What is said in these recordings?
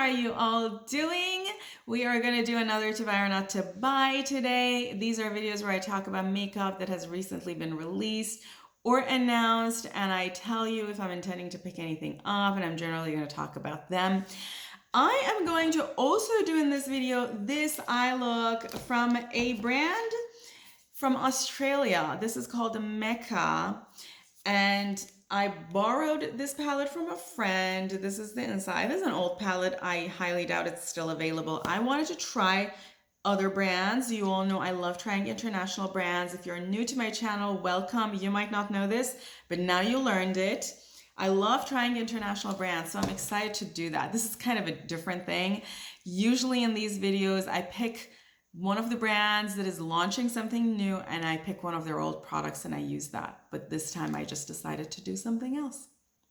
are you all doing? We are going to do another to buy or not to buy today. These are videos where I talk about makeup that has recently been released or announced, and I tell you if I'm intending to pick anything up, and I'm generally going to talk about them. I am going to also do in this video this eye look from a brand from Australia. This is called Mecca, and I borrowed this palette from a friend. This is the inside. This is an old palette. I highly doubt it's still available. I wanted to try other brands. You all know I love trying international brands. If you're new to my channel, welcome. You might not know this, but now you learned it. I love trying international brands, so I'm excited to do that. This is kind of a different thing. Usually in these videos, I pick one of the brands that is launching something new and I pick one of their old products and I use that. But this time I just decided to do something else.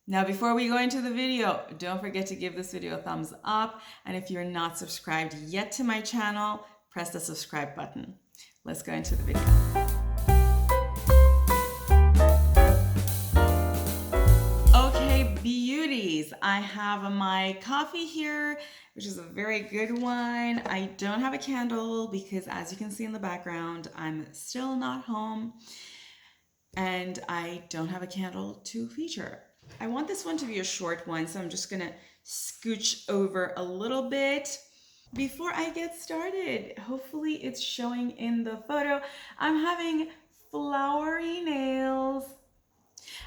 Now, before we go into the video, don't forget to give this video a thumbs up. And if you're not subscribed yet to my channel, press the subscribe button. Let's go into the video. Okay, beauties, I have my coffee here, which is a very good one. I don't have a candle because, as you can see in the background, I'm still not home and I don't have a candle to feature. I want this one to be a short one, so I'm just gonna scooch over a little bit. Before I get started, hopefully it's showing in the photo, I'm having flowery nails.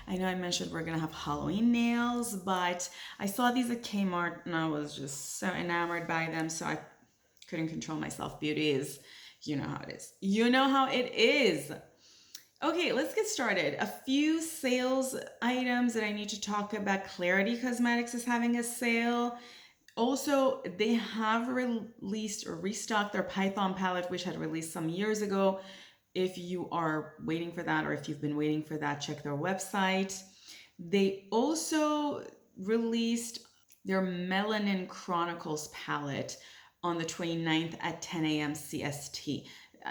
I know I mentioned we're gonna have Halloween nails, but I saw these at K-mart and I was just so enamored by them, so I couldn't control myself. Beauty is, you know how it is. You know how it is. Okay, let's get started. A few sales items that I need to talk about. Klarity Cosmetics is having a sale. Also, they have released or restocked their Python palette, which had released some years ago. If you are waiting for that, or if you've been waiting for that, check their website. They also released their Melamine Chronicles palette on the 29th at 10 a.m. CST.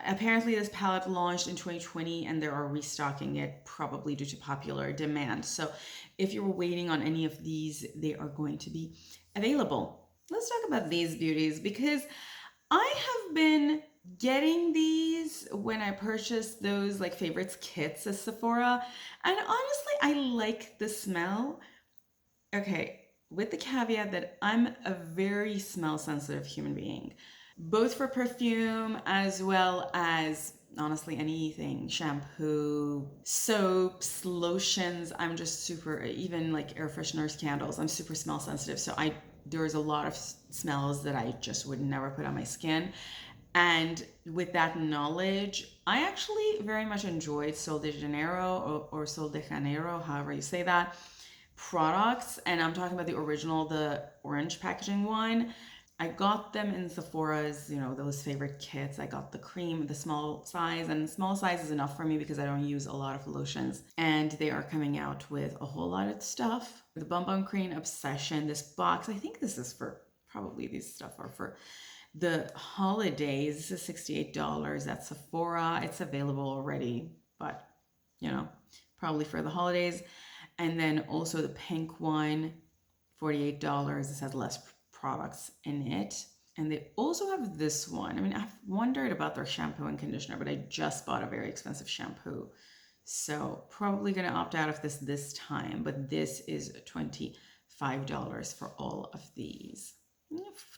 Apparently this palette launched in 2020 and they are restocking it probably due to popular demand. So if you were waiting on any of these, they are going to be available. Let's talk about these beauties because I have been getting these when I purchased those like favorites kits at Sephora, and honestly I like the smell. Okay, with the caveat that I'm a very smell sensitive human being, both for perfume as well as honestly anything, shampoo, soaps, lotions. I'm just super, even like air fresheners, candles, I'm super smell sensitive, so there's a lot of smells that I just would never put on my skin. And with that knowledge, I actually very much enjoyed Sol de Janeiro or Sol de Janeiro, however you say that, products. And I'm talking about the original, the orange packaging one. I got them in Sephora's, you know, those favorite kits. I got the cream, the small size, and small size is enough for me because I don't use a lot of lotions. And they are coming out with a whole lot of stuff. The Bum Bum Cream Obsession, this box, I think this is for, probably these stuff are for the holidays. This is $68 at Sephora. It's available already, but you know, probably for the holidays. And then also the pink one, $48. This has less products in it. And they also have this one. I mean, I've wondered about their shampoo and conditioner, but I just bought a very expensive shampoo. So probably gonna opt out of this time, but this is $25 for all of these.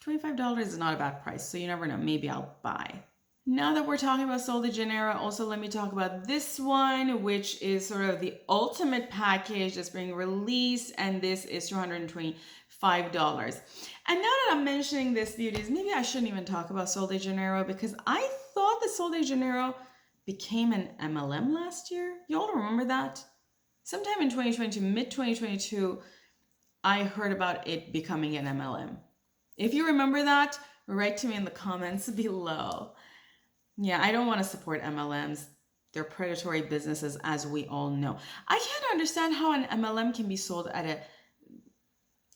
$25 is not a bad price, so you never know, maybe I'll buy. Now that we're talking about Sol de Janeiro, also let me talk about this one, which is sort of the ultimate package that's being released, and this is $225. And now that I'm mentioning this, beauties, maybe I shouldn't even talk about Sol de Janeiro because I thought that Sol de Janeiro became an MLM last year. You all remember that? Sometime in 2022, mid-2022, I heard about it becoming an MLM. If you remember that, write to me in the comments below. Yeah, I don't want to support MLMs. They're predatory businesses, as we all know. I can't understand how an MLM can be sold at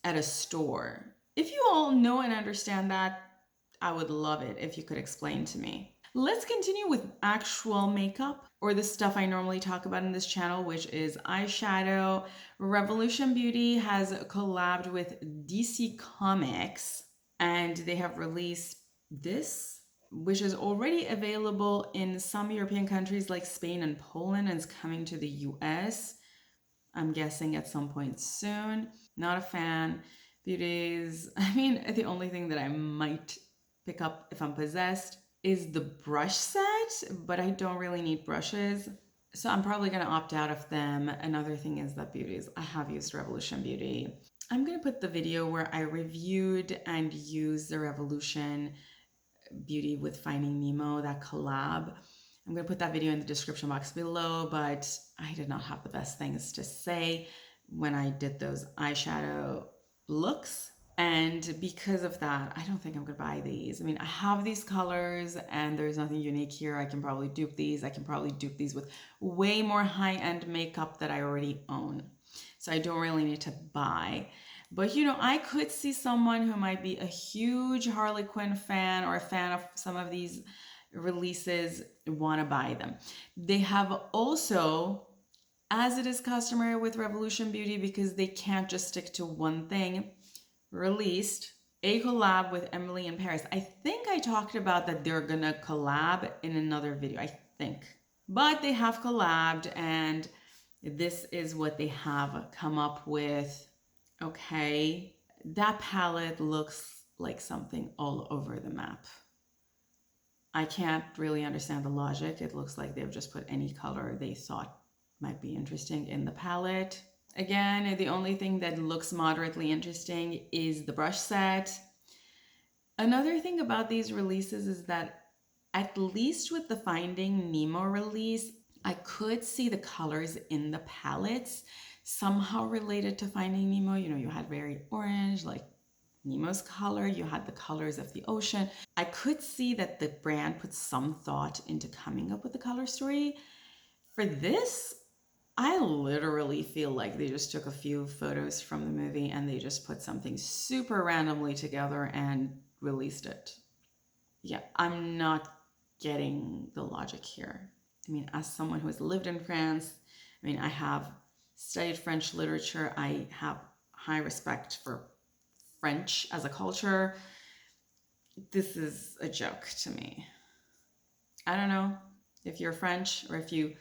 a store. If you all know and understand that, I would love it if you could explain to me. Let's continue with actual makeup, or the stuff I normally talk about in this channel, which is eyeshadow. Revolution Beauty has collabed with DCComics. And they have released this, which is already available in some European countries like Spain and Poland, and is coming to the US, I'm guessing at some point soon. Not a fan. Beauties, I mean, the only thing that I might pick up if I'm possessed is the brush set, but I don't really need brushes. So I'm probably going to opt out of them. Another thing is that beauties, I have used Revolution Beauty. I'm going to put the video where I reviewed and used the Revolution Beauty with Finding Nemo, that collab. I'm going to put that video in the description box below, but I did not have the best things to say when I did those eyeshadow looks. And because of that, I don't think I'm going to buy these. I mean, I have these colors and there's nothing unique here. I can probably dupe these. I can probably dupe these with way more high-end makeup that I already own. So I don't really need to buy. But you know, I could see someone who might be a huge Harley Quinn fan or a fan of some of these releases want to buy them. They have also, as it is customary with Revolution Beauty, because they can't just stick to one thing, released a collab with Emily in Paris. I think I talked about that they're gonna collab in another video, I think. But they have collabed and this is what they have come up with. Okay, that palette looks like something all over the map. I can't really understand the logic. It looks like they've just put any color they thought might be interesting in the palette. Again, the only thing that looks moderately interesting is the brush set. Another thing about these releases is that at least with the Finding Nemo release, I could see the colors in the palettes somehow related to Finding Nemo. You know, you had very orange, like Nemo's color, you had the colors of the ocean. I could see that the brand put some thought into coming up with a color story. For this, I literally feel like they just took a few photos from the movie and they just put something super randomly together and released it. Yeah, I'm not getting the logic here. I mean, as someone who has lived in France, I mean, I have studied French literature. I have high respect for French as a culture. This is a joke to me. I don't know if you're French or if you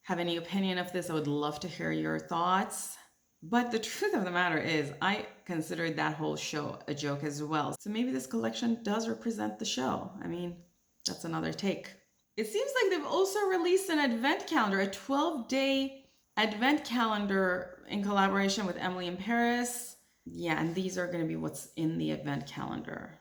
have any opinion of this. I would love to hear your thoughts. But the truth of the matter is, I considered that whole show a joke as well. So maybe this collection does represent the show. I mean, that's another take. It seems like they've also released an advent calendar, a 12-day advent calendar in collaboration with Emily in Paris. Yeah, and these are going to be what's in the advent calendar.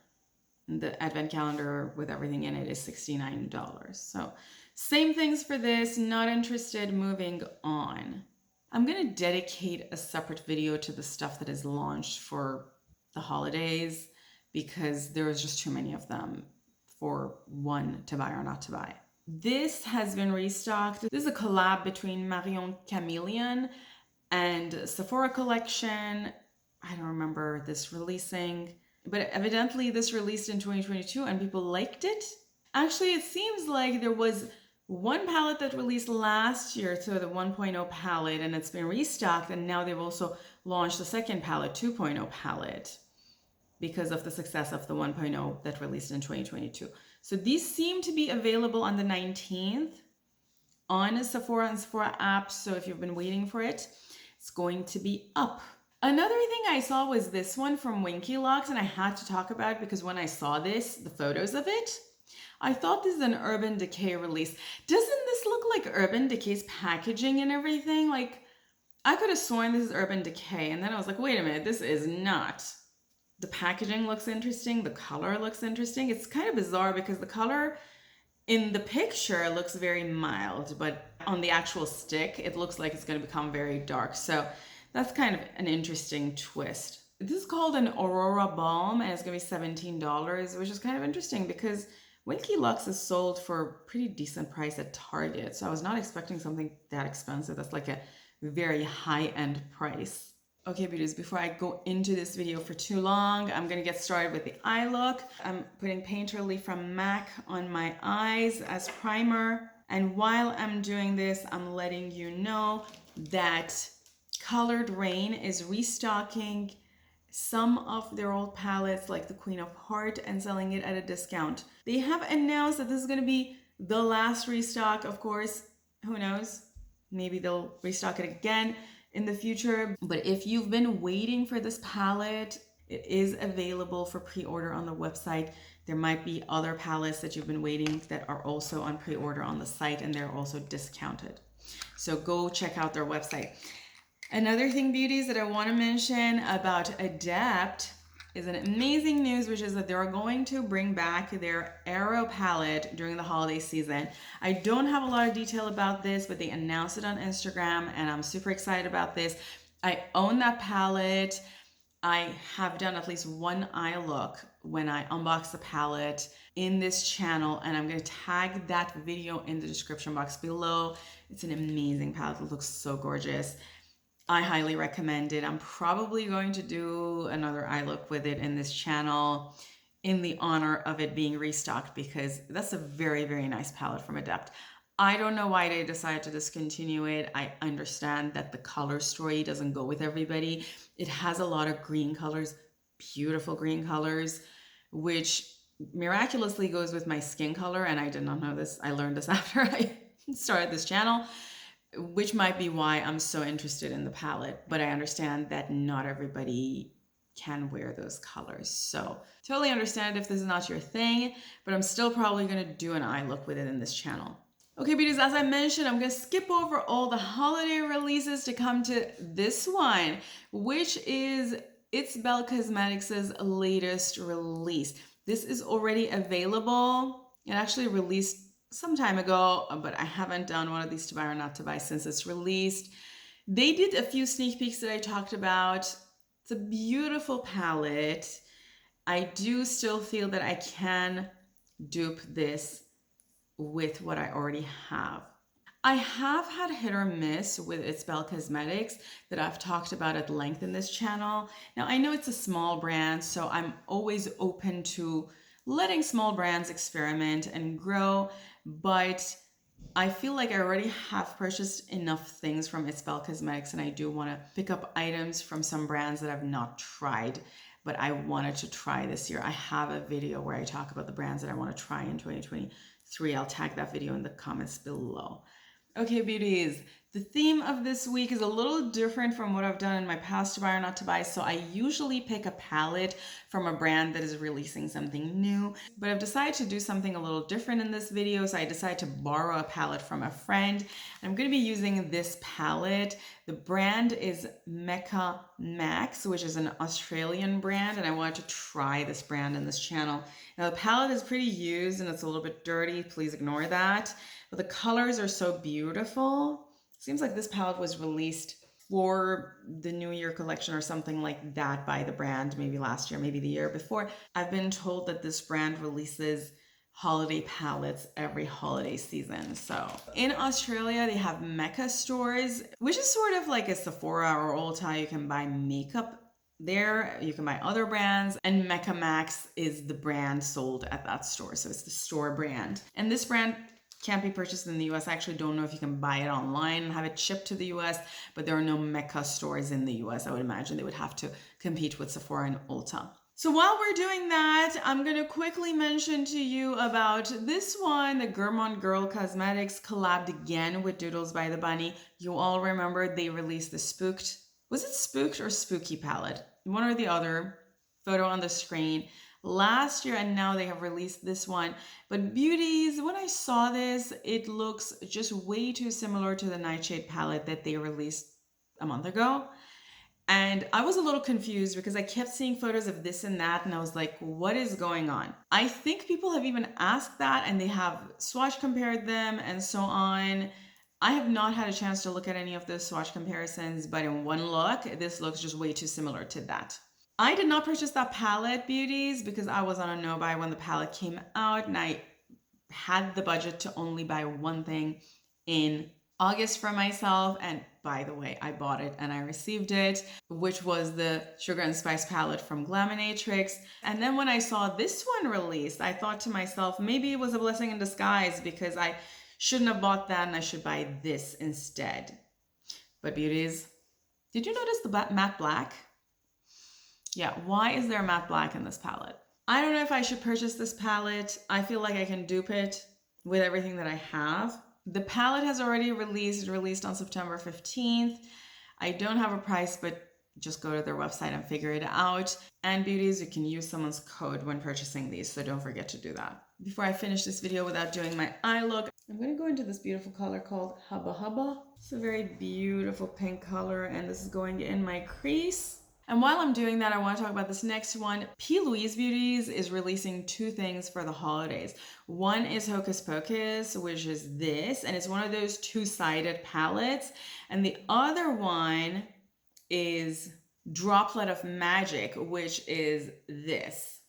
And the advent calendar with everything in it is $69. So same things for this, not interested, moving on. I'm going to dedicate a separate video to the stuff that is launched for the holidays because there was just too many of them for one to buy or not to buy. This has been restocked. This is a collab between Marion Chameleon and Sephora collection. I don't remember this releasing, but evidently this released in 2022 and people liked it. Actually, it seems like there was one palette that released last year, so the 1.0 palette, and it's been restocked, and now they've also launched the second palette, 2.0 palette, because of the success of the 1.0 that released in 2022. So these seem to be available on the 19th on Sephora and Sephora apps, so if you've been waiting for it, it's going to be up. Another thing I saw was this one from Winky Locks, and I had to talk about it because when I saw this, the photos of it, I thought this is an Urban Decay release. Doesn't this look like Urban Decay's packaging and everything? Like, I could have sworn this is Urban Decay, and then I was like, wait a minute, this is not. The packaging looks interesting, the color looks interesting. It's kind of bizarre because the color in the picture looks very mild, but on the actual stick, it looks like it's going to become very dark. So that's kind of an interesting twist. This is called an Aurora Balm, and it's going to be $17, which is kind of interesting because Winky Lux is sold for a pretty decent price at Target, so I was not expecting something that expensive. That's like a very high-end price. Okay, beauties, before I go into this video for too long, I'm gonna get started with the eye look. I'm putting Paint Relief from MAC on my eyes as primer, and while I'm doing this, I'm letting you know that Colored Rain is restocking some of their old palettes like the Queen of Heart and selling it at a discount. They have announced that this is going to be the last restock. Of course, who knows? Maybe they'll restock it again in the future. But if you've been waiting for this palette, it is available for pre-order on the website. There might be other palettes that you've been waiting that are also on pre-order on the site, and they're also discounted. So go check out their website. Another thing, beauties, that I want to mention about Adept is an amazing news, which is that they're going to bring back their Arrow palette during the holiday season. I don't have a lot of detail about this, but they announced it on Instagram, and I'm super excited about this. I own that palette. I have done at least one eye look when I unbox the palette in this channel, and I'm going to tag that video in the description box below. It's an amazing palette. It looks so gorgeous. I highly recommend it. I'm probably going to do another eye look with it in this channel in the honor of it being restocked, because that's a very, very nice palette from Adept. I don't know why they decided to discontinue it. I understand that the color story doesn't go with everybody. It has a lot of green colors, beautiful green colors, which miraculously goes with my skin color. And I did not know this. I learned this after I started this channel, which might be why I'm so interested in the palette. But I understand that not everybody can wear those colors. So totally understand if this is not your thing, but I'm still probably going to do an eye look with it in this channel. Okay, beauties, as I mentioned, I'm going to skip over all the holiday releases to come to this one, which is It's Belle Cosmetics' latest release. This is already available. It actually released some time ago, but I haven't done one of these to buy or not to buy since it's released. They did a few sneak peeks that I talked about. It's a beautiful palette. I do still feel that I can dupe this with what I already have. I have had hit or miss with It's Belle Cosmetics that I've talked about at length in this channel. Now, I know it's a small brand, so I'm always open to letting small brands experiment and grow, but I feel like I already have purchased enough things from It's Belle Cosmetics, and I do want to pick up items from some brands that I've not tried, but I wanted to try this year. I have a video where I talk about the brands that I want to try in 2023. I'll tag that video in the comments below. Okay, beauties, the theme of this week is a little different from what I've done in my past to buy or not to buy. So I usually pick a palette from a brand that is releasing something new, but I've decided to do something a little different in this video. So I decided to borrow a palette from a friend. And I'm going to be using this palette. The brand is Mecca Cosmetics, which is an Australian brand, and I wanted to try this brand in this channel. Now the palette is pretty used and it's a little bit dirty. Please ignore that. But the colors are so beautiful. Seems like this palette was released for the New Year collection or something like that by the brand, maybe last year, maybe the year before. I've been told that this brand releases holiday palettes every holiday season. So in Australia, they have Mecca stores, which is sort of like a Sephora or Ulta. You can buy makeup there, you can buy other brands, and Mecca Max is the brand sold at that store. So it's the store brand. And this brand can't be purchased in the US. I actually don't know if you can buy it online and have it shipped to the US, but there are no Mecca stores in the US. I would imagine they would have to compete with Sephora and Ulta. So while we're doing that, I'm going to quickly mention to you about this one. The Gourmand Girl Cosmetics collabed again with Doodles by the Bunny. You all remember they released the Spooked, was it Spooked or Spooky palette? One or the other, photo on the screen last year, and now they have released this one. But beauties, when I saw this, it looks just way too similar to the Nightshade palette that they released a month ago. And I was a little confused because I kept seeing photos of this and that, and I was like, what is going on? I think people have even asked that, and they have swatch compared them and so on. I have not had a chance to look at any of those swatch comparisons, but in one look, this looks just way too similar to that. I did not purchase that palette, beauties, because I was on a no-buy when the palette came out, and I had the budget to only buy one thing in August for myself. And by the way, I bought it and I received it, which was the Sugar and Spice palette from GlamLite. And then when I saw this one released, I thought to myself, maybe it was a blessing in disguise because I shouldn't have bought that and I should buy this instead. But beauties, did you notice the matte black? Yeah, why is there a matte black in this palette? I don't know if I should purchase this palette. I feel like I can dupe it with everything that I have. The palette has already released. It released on September 15th. I don't have a price, but just go to their website and figure it out. And beauties, you can use someone's code when purchasing these, so don't forget to do that. Before I finish this video without doing my eye look, I'm going to go into this beautiful color called Hubba Hubba. It's a very beautiful pink color, and this is going in my crease. And while I'm doing that, I want to talk about this next one. P. Louise Beauties is releasing two things for the holidays. One is Hocus Pocus, which is this, and it's one of those two-sided palettes. And the other one is Droplet of Magic, which is this.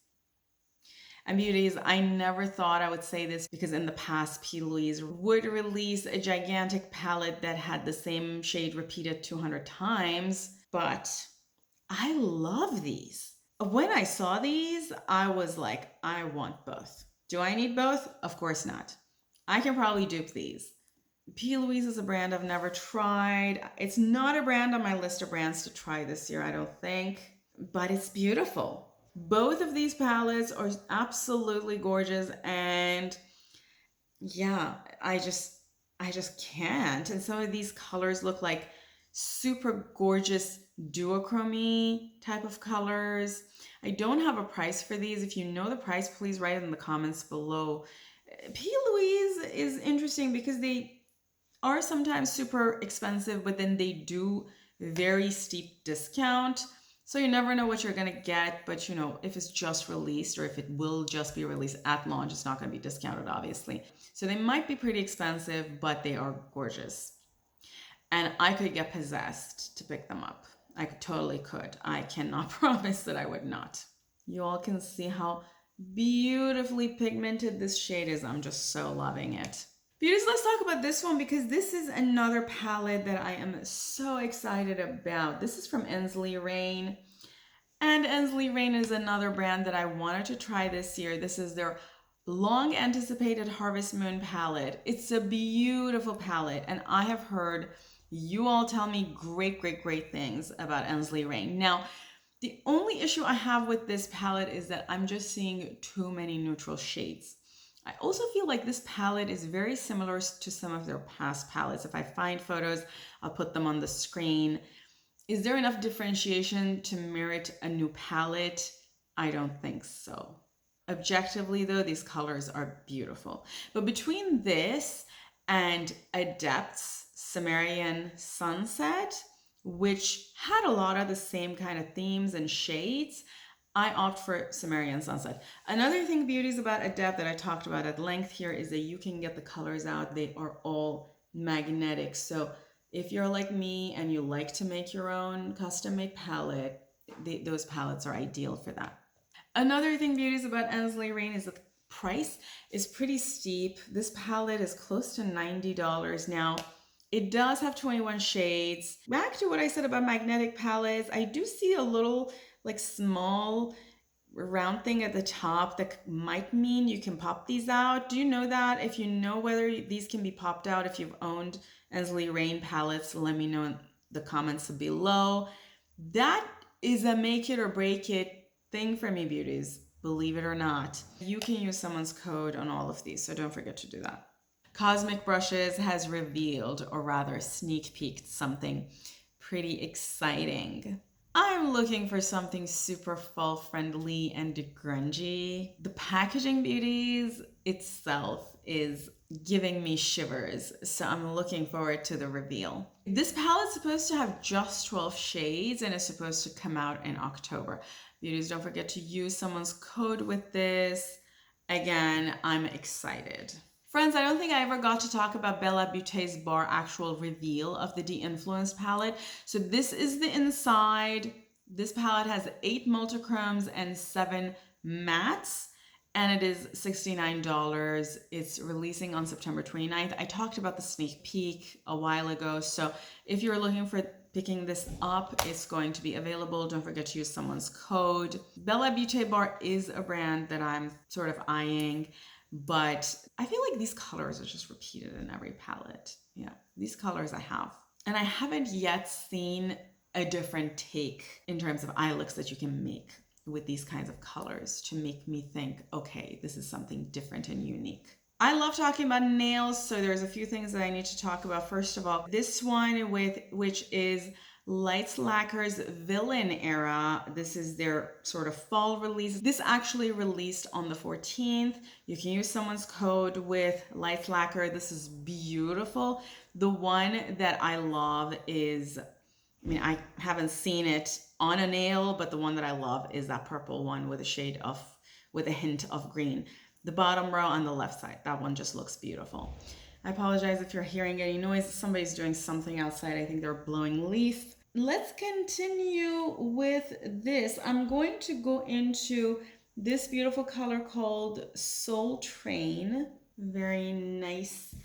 And beauties, I never thought I would say this because in the past, P. Louise would release a gigantic palette that had the same shade repeated 200 times, but I love these. When I saw these, I was like, I want both. Do I need both? Of course not. I can probably dupe these. P. Louise is a brand I've never tried. It's not a brand on my list of brands to try this year, I don't think, but it's beautiful. Both of these palettes are absolutely gorgeous, and yeah, I just can't. And some of these colors look like super gorgeous duochrome type of colors. I don't have a price for these. If you know the price, please write it in the comments below. P. Louise is interesting because they are sometimes super expensive, but then they do very steep discount. So you never know what you're going to get, but you know, if it's just released or if it will just be released at launch, it's not going to be discounted, obviously. So they might be pretty expensive, but they are gorgeous. And I could get possessed to pick them up. I totally could. I cannot promise that I would not. You all can see how beautifully pigmented this shade is. I'm just so loving it. Beauties, let's talk about this one because this is another palette that I am so excited about. This is from Ensley Rain. And Ensley Rain is another brand that I wanted to try this year. This is their long anticipated Harvest Moon palette. It's a beautiful palette, and I have heard you all tell me great things about Ensley Rain. Now, the only issue I have with this palette is that I'm just seeing too many neutral shades. I also feel like this palette is very similar to some of their past palettes. If I find photos, I'll put them on the screen. Is there enough differentiation to merit a new palette? I don't think so. Objectively though, these colors are beautiful. But between this and Adept's Cimmerian Sunset, which had a lot of the same kind of themes and shades, I opt for Cimmerian Sunset. Another thing, beauties, about Adept that I talked about at length here is that you can get the colors out. They are all magnetic. So if you're like me and you like to make your own custom-made palette, those palettes are ideal for that. Another thing, beauties, about Ensley Rain is that the price is pretty steep. This palette is close to $90 now. It does have 21 shades. Back to what I said about magnetic palettes, I do see a little like small round thing at the top that might mean you can pop these out. Do you know that? If you know whether these can be popped out, if you've owned Ensley Rain palettes, let me know in the comments below. That is a make it or break it thing for me, beauties. Believe it or not. You can use someone's code on all of these, so don't forget to do that. Cosmic Brushes has revealed, or rather sneak peeked, something pretty exciting. I'm looking for something super fall friendly and grungy. The packaging, beauties, itself is giving me shivers, so I'm looking forward to the reveal. This palette's supposed to have just 12 shades and is supposed to come out in October. Beauties, don't forget to use someone's code with this. Again, I'm excited. Friends, I don't think I ever got to talk about Bella Beauté's Bar actual reveal of the De-Influenced palette. So this is the inside. This palette has 8 multichromes and 7 mattes, and it is $69. It's releasing on September 29th. I talked about the sneak peek a while ago, so if you're looking for picking this up, it's going to be available. Don't forget to use someone's code. Bella Beauté Bar is a brand that I'm sort of eyeing, but I feel like these colors are just repeated in every palette. Yeah, these colors I have. And I haven't yet seen a different take in terms of eye looks that you can make with these kinds of colors to make me think, okay, this is something different and unique. I love talking about nails, so there's a few things that I need to talk about. First of all, this one which is Lights Lacquer's Villain Era. This is their sort of fall release. This actually released on the 14th. You can use someone's code with Lights Lacquer. This is beautiful. The one that I love is, I mean, I haven't seen it on a nail, but the one that I love is that purple one with with a hint of green. The bottom row on the left side, that one just looks beautiful. I apologize if you're hearing any noise. Somebody's doing something outside. I think they're blowing leaf. Let's continue with this. I'm going to go into this beautiful color called Soul Train. Very nice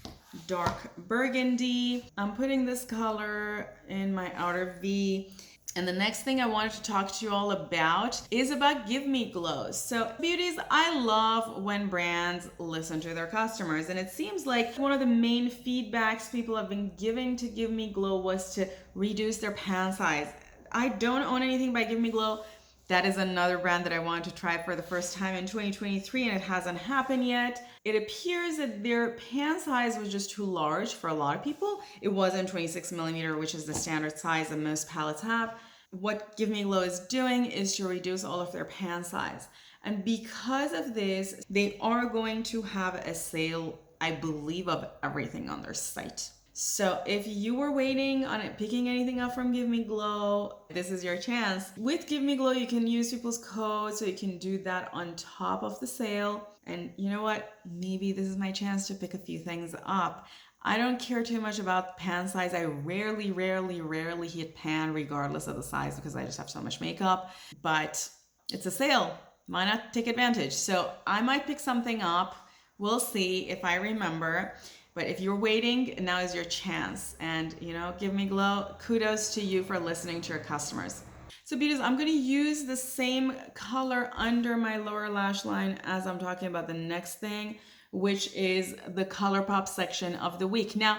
dark burgundy. I'm putting this color in my outer V. And the next thing I wanted to talk to you all about is about Give Me Glows. So beauties, I love when brands listen to their customers. And it seems like one of the main feedbacks people have been giving to Give Me Glow was to reduce their pan size. I don't own anything by Give Me Glow. That is another brand that I wanted to try for the first time in 2023 and it hasn't happened yet. It appears that their pan size was just too large for a lot of people. It wasn't 26 millimeter, which is the standard size that most palettes have. What Give Me Glow is doing is to reduce all of their pan size. And because of this, they are going to have a sale, I believe, of everything on their site. So if you were waiting on it, picking anything up from Give Me Glow, this is your chance. With Give Me Glow, you can use people's codes, so you can do that on top of the sale. And you know what? Maybe this is my chance to pick a few things up. I don't care too much about pan size. I rarely hit pan regardless of the size because I just have so much makeup. But it's a sale. Why not take advantage? So I might pick something up. We'll see if I remember. But if you're waiting, now is your chance. And, you know, Give Me Glow, kudos to you for listening to your customers. So beauties, I'm going to use the same color under my lower lash line as I'm talking about the next thing, which is the Colourpop section of the week. Now,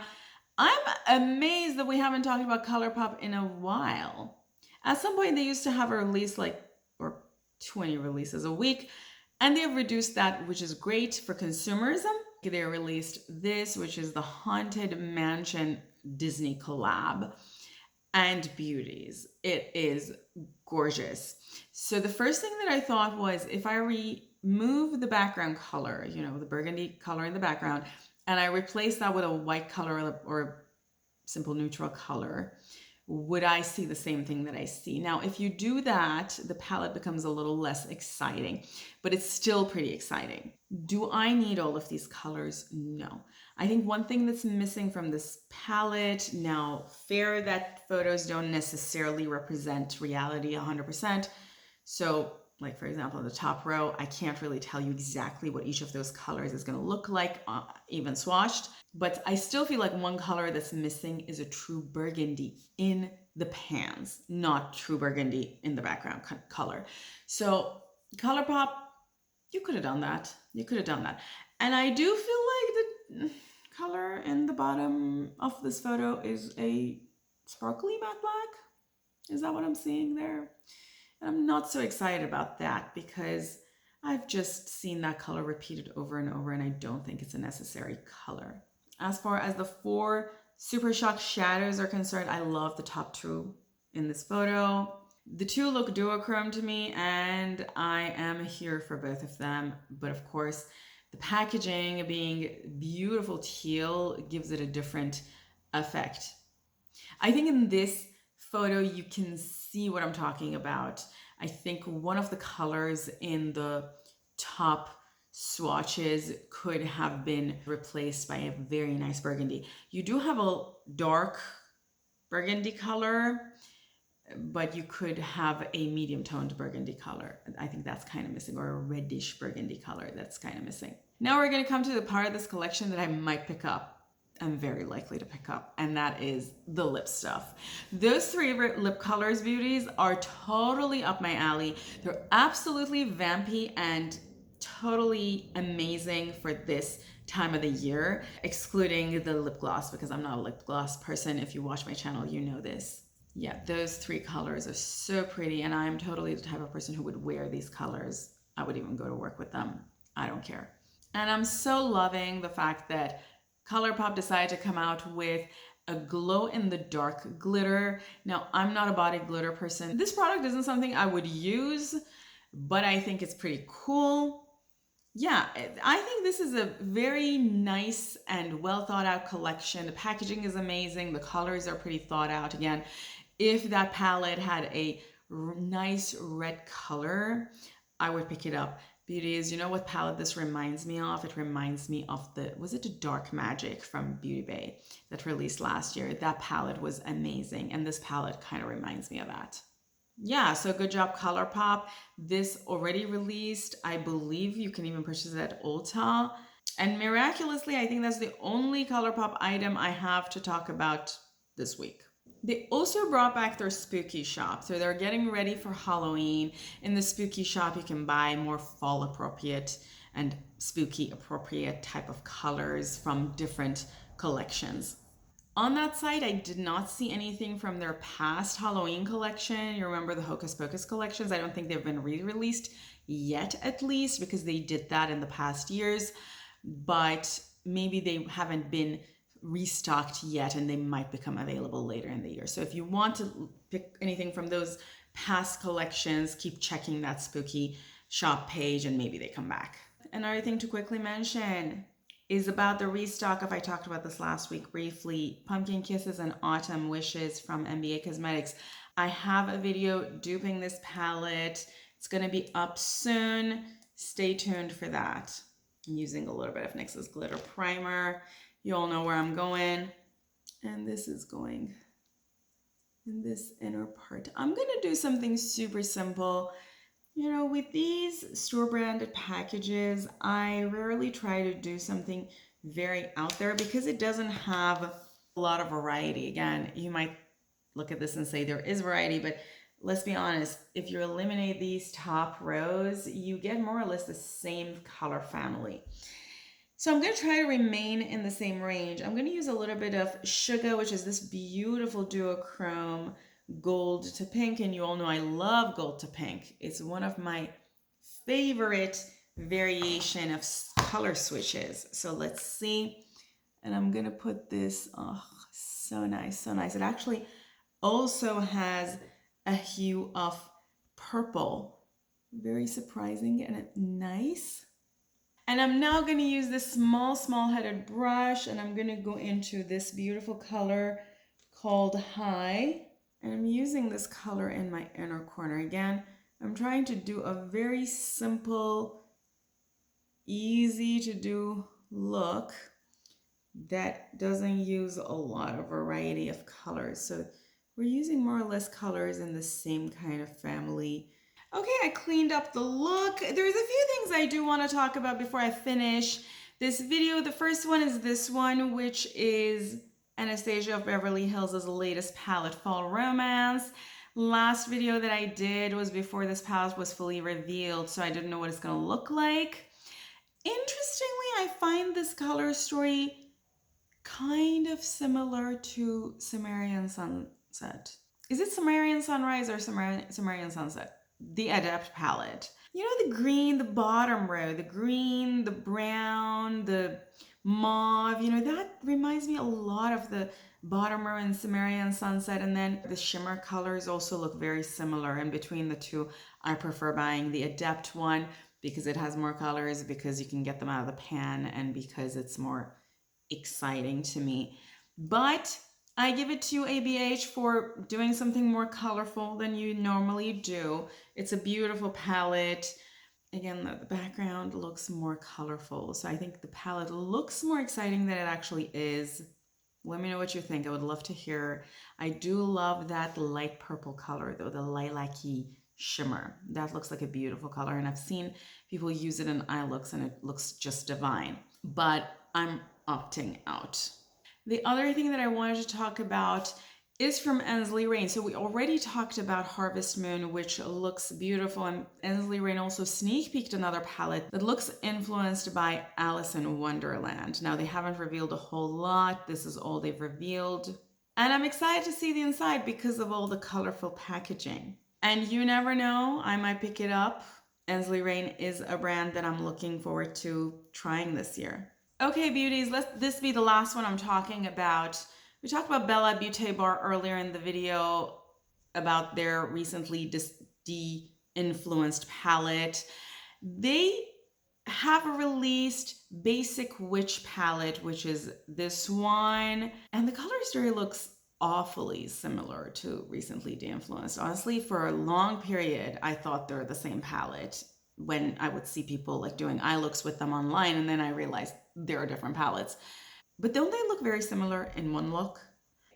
I'm amazed that we haven't talked about Colourpop in a while. At some point, they used to have a release or 20 releases a week, and they've reduced that, which is great for consumerism. They released this, which is the Haunted Mansion Disney collab. And beauties, it is gorgeous. So the first thing that I thought was if I remove the background color, you know, the burgundy color in the background, and I replace that with a white color or simple neutral color, would I see the same thing that I see? Now, if you do that, the palette becomes a little less exciting, but it's still pretty exciting. Do I need all of these colors? No. I think one thing that's missing from this palette, now fair that photos don't necessarily represent reality 100%. So like for example, the top row, I can't really tell you exactly what each of those colors is gonna look like, even swatched. But I still feel like one color that's missing is a true burgundy in the pans, not true burgundy in the background color. So Colourpop, you could have done that. You could have done that. And I do feel like the color in the bottom of this photo is a sparkly matte black. Is that what I'm seeing there? And I'm not so excited about that because I've just seen that color repeated over and over and I don't think it's a necessary color. As far as the 4 Super Shock shadows are concerned, I love the top 2 in this photo. The 2 look duochrome to me and I am here for both of them. But of course, the packaging being beautiful teal gives it a different effect. I think in this photo, you can see what I'm talking about. I think one of the colors in the top swatches could have been replaced by a very nice burgundy. You do have a dark burgundy color, but you could have a medium toned burgundy color. I think that's kind of missing, or a reddish burgundy color that's kind of missing. Now we're going to come to the part of this collection that I might pick up. I'm very likely to pick up, and that is the lip stuff. Those 3 lip colors, beauties, are totally up my alley. They're absolutely vampy and totally amazing for this time of the year, excluding the lip gloss because I'm not a lip gloss person. If you watch my channel, you know this. Yeah, those three colors are so pretty, and I'm totally the type of person who would wear these colors. I would even go to work with them. I don't care. And I'm so loving the fact that Colourpop decided to come out with a glow in the dark glitter. Now, I'm not a body glitter person. This product isn't something I would use, but I think it's pretty cool. Yeah, I think this is a very nice and well thought out collection. The packaging is amazing. The colors are pretty thought out. Again, if that palette had a nice red color, I would pick it up. Beauties, you know what palette this reminds me of? It reminds me of was it the Dark Magic from Beauty Bay that released last year? That palette was amazing, and this palette kind of reminds me of that. Yeah, so good job, Colourpop. This already released. I believe you can even purchase it at Ulta. And miraculously, I think that's the only Colourpop item I have to talk about this week. They also brought back their spooky shop. So they're getting ready for Halloween. In the spooky shop, you can buy more fall appropriate and spooky appropriate type of colors from different collections. On that site, I did not see anything from their past Halloween collection. You remember the Hocus Pocus collections? I don't think they've been re-released yet, at least, because they did that in the past years. But maybe they haven't been restocked yet, and they might become available later in the year. So if you want to pick anything from those past collections, keep checking that spooky shop page, and maybe they come back. Another thing to quickly mention is about the restock of, I talked about this last week briefly, Pumpkin Kisses and Autumn Wishes from NBA Cosmetics. I have a video duping this palette. It's going to be up soon. Stay tuned for that. I'm using a little bit of NYX's Glitter Primer. You all know where I'm going. And this is going in this inner part. I'm going to do something super simple. You know, with these store-branded packages, I rarely try to do something very out there because it doesn't have a lot of variety. Again, you might look at this and say there is variety, but let's be honest, if you eliminate these top rows, you get more or less the same color family. So I'm going to try to remain in the same range. I'm going to use a little bit of Sugar, which is this beautiful duochrome gold to pink, and you all know I love gold to pink. It's one of my favorite variation of color switches. So let's see. And I'm going to put this, oh, so nice, so nice. It actually also has a hue of purple. Very surprising and nice. And I'm now going to use this small headed brush, and I'm going to go into this beautiful color called High. And I'm using this color in my inner corner. Again, I'm trying to do a very simple, easy to do look that doesn't use a lot of variety of colors. So we're using more or less colors in the same kind of family. Okay, I cleaned up the look. There's a few things I do want to talk about before I finish this video. The first one is this one, which is Anastasia of Beverly Hills' latest palette, Fall Romance. Last video that I did was before this palette was fully revealed, so I didn't know what it's going to look like. Interestingly, I find this color story kind of similar to Sumerian Sunset. Is it Sumerian Sunrise or Sumerian Sunset? The Adept palette. You know, the green, the bottom row, the green, the brown, the mauve, you know, that reminds me a lot of the bottom row in Sumerian Sunset. And then the shimmer colors also look very similar. And between the two, I prefer buying the Adept one because it has more colors, because you can get them out of the pan, and because it's more exciting to me. But I give it to you, ABH, for doing something more colorful than you normally do. It's a beautiful palette. Again, the background looks more colorful. So I think the palette looks more exciting than it actually is. Let me know what you think. I would love to hear. I do love that light purple color, though, the lilac-y shimmer. That looks like a beautiful color, and I've seen people use it in eye looks, and it looks just divine. But I'm opting out. The other thing that I wanted to talk about is from Ensley Rain. So we already talked about Harvest Moon, which looks beautiful, and Ensley Rain also sneak peeked another palette that looks influenced by Alice in Wonderland. Now, they haven't revealed a whole lot. This is all they've revealed. And I'm excited to see the inside because of all the colorful packaging. And you never know, I might pick it up. Ensley Rain is a brand that I'm looking forward to trying this year. Okay, beauties, let this be the last one I'm talking about. We talked about Bella Beauté Bar earlier in the video about their recently de-influenced palette. They have released Basic Witch palette, which is this one, and the color story looks awfully similar to recently de-influenced. Honestly, for a long period, I thought they're the same palette when I would see people like doing eye looks with them online, and then I realized there are different palettes. But don't they look very similar in one look?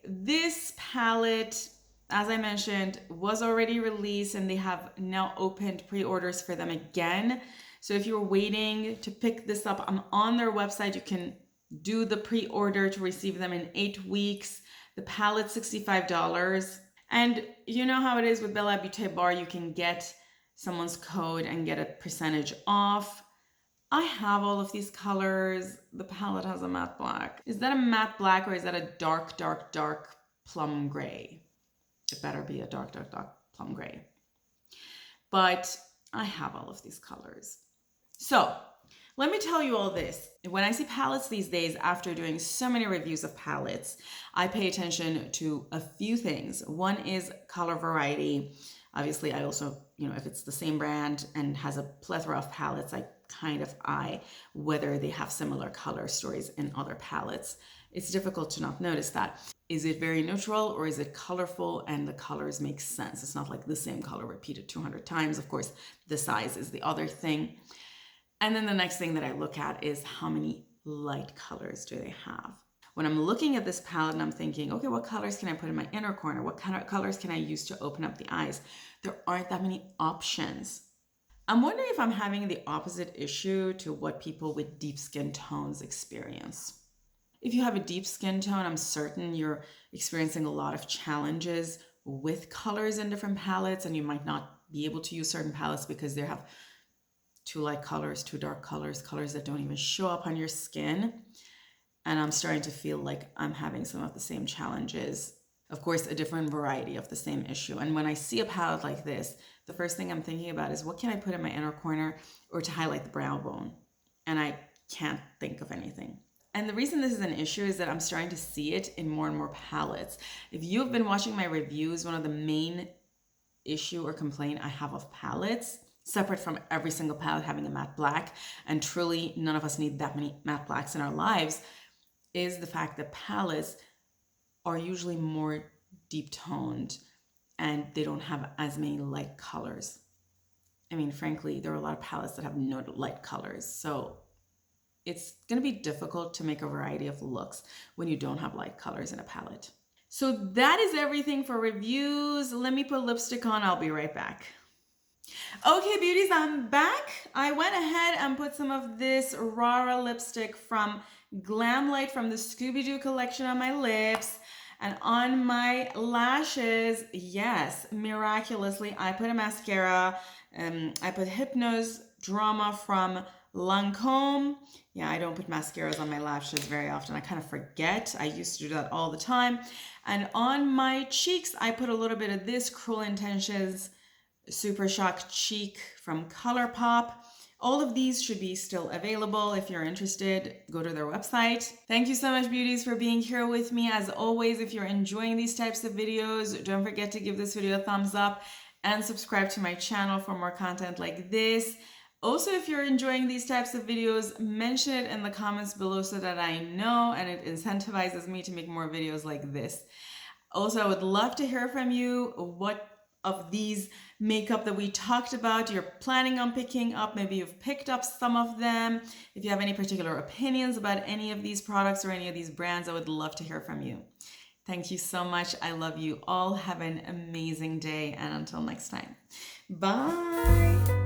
This palette, as I mentioned, was already released and they have now opened pre-orders for them again. So if you're waiting to pick this up, I'm on their website. You can do the pre-order to receive them in 8 weeks. The palette's $65. And you know how it is with Bella Beauté Bar, you can get someone's code and get a percentage off. I have all of these colors. The palette has a matte black. Is that a matte black or is that a dark, dark, dark plum gray? It better be a dark, dark, dark plum gray. But I have all of these colors. So let me tell you all this. When I see palettes these days, after doing so many reviews of palettes, I pay attention to a few things. One is color variety. Obviously, I also, if it's the same brand and has a plethora of palettes, I kind of eye whether they have similar color stories in other palettes. It's difficult to not notice that. Is it very neutral or is it colorful and the colors make sense? It's not like the same color repeated 200 times. Of course, the size is the other thing. And then the next thing that I look at is how many light colors do they have? When I'm looking at this palette and I'm thinking, okay, what colors can I put in my inner corner? What kind of colors can I use to open up the eyes? There aren't that many options. I'm wondering if I'm having the opposite issue to what people with deep skin tones experience. If you have a deep skin tone, I'm certain you're experiencing a lot of challenges with colors in different palettes, and you might not be able to use certain palettes because they have too light colors, too dark colors, colors that don't even show up on your skin. And I'm starting to feel like I'm having some of the same challenges. Of course, a different variety of the same issue. And when I see a palette like this, the first thing I'm thinking about is what can I put in my inner corner or to highlight the brow bone? And I can't think of anything. And the reason this is an issue is that I'm starting to see it in more and more palettes. If you've been watching my reviews, one of the main issue or complaint I have of palettes, separate from every single palette having a matte black, and truly none of us need that many matte blacks in our lives, is the fact that palettes are usually more deep toned and they don't have as many light colors. I mean, frankly, there are a lot of palettes that have no light colors. So it's going to be difficult to make a variety of looks when you don't have light colors in a palette. So that is everything for reviews. Let me put lipstick on. I'll be right back. Okay, beauties, I'm back. I went ahead and put some of this Ruh-Roh lipstick from GlamLite from the Scooby collection on my lips. And on my lashes, yes, miraculously, I put a mascara. I put Hypnose Drama from Lancome. Yeah, I don't put mascaras on my lashes very often. I kind of forget. I used to do that all the time. And on my cheeks, I put a little bit of this Cruel Intentions Super Shock Cheek from Colourpop. All of these should be still available. If you're interested, go to their website. Thank you so much, beauties, for being here with me. As always, if you're enjoying these types of videos, don't forget to give this video a thumbs up and subscribe to my channel for more content like this. Also, if you're enjoying these types of videos, mention it in the comments below so that I know, and it incentivizes me to make more videos like this. Also, I would love to hear from you what of these makeup that we talked about you're planning on picking up. Maybe you've picked up some of them. If you have any particular opinions about any of these products or any of these brands, I would love to hear from you. Thank you so much. I love you all. Have an amazing day, and until next time, bye.